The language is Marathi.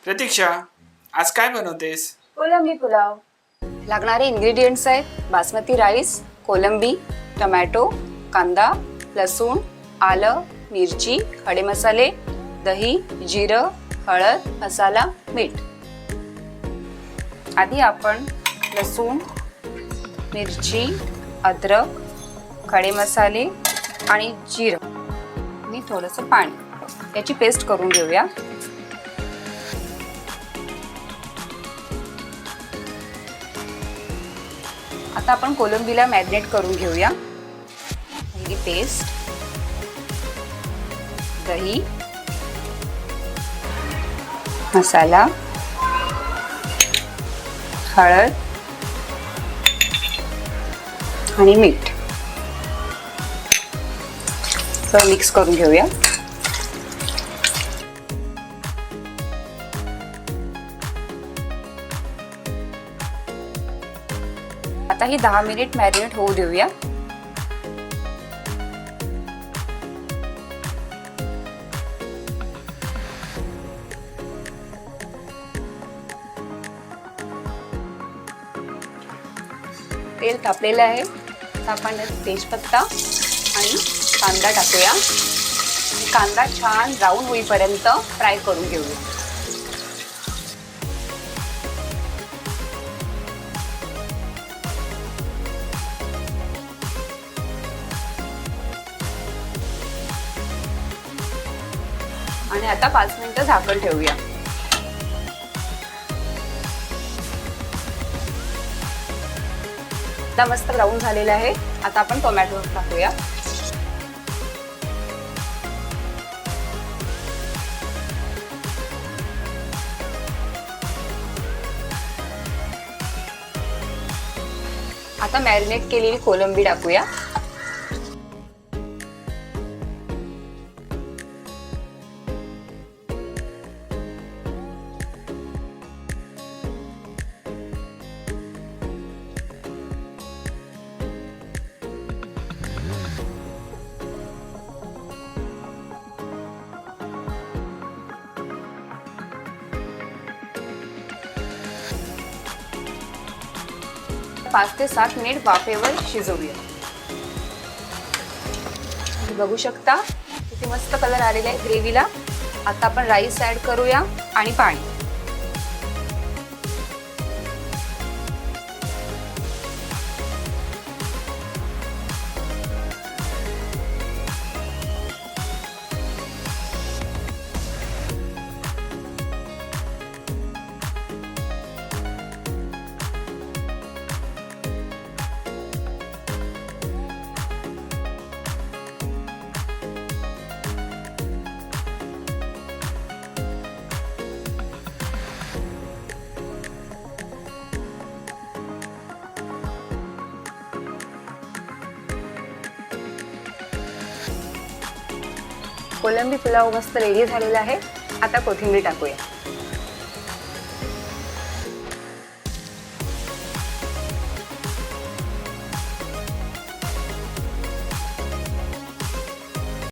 प्रतीक्षा, आज काय बनवतेस? कोलंबी पुलाव. लागणारे इंग्रेडियंट्स आहेत बासमती राईस, कोलंबी, टोमॅटो, कांदा, लसूण, आलं, मिरची, खडे मसाले, दही, जिरं, हळद, मसाला, मीठ. आधी आपण लसूण, मिरची, अद्रक, खडे मसाले आणि जिरं आणि थोडंसं पाणी याची पेस्ट करून घेऊया. आता आपण कोलंबीला मॅरिनेट करून घेऊया. पहिली पेस्ट, दही, मसाला, हळद आणि मीठ मिक्स करून घेऊया. आता ही 10 मिनिट मॅरिनेट होऊ देऊया. तेल तापलेलं आहे. आता आपण तेजपत्ता आणि कांदा टाकूया. कांदा छान ब्राऊन होईपर्यंत फ्राय करून घेऊया. आणि आता 5 मिनिटं झाकण ठेवूया. आता मस्त ब्राऊन झालेला आहे. आता आपण टोमॅटो टाकूया. आता मॅरिनेट केलेली कोलंबी टाकूया. पाच ते 7 मिनिट वाफेवर शिजवूया. बघू शकता किती मस्त कलर आलेला आहे ग्रेव्हीला. आता आपण राईस ऍड करूया आणि पाणी. कोलंबी पुलाव मस्त रेडी झालेला आहे. आता कोथिंबीर टाकूया.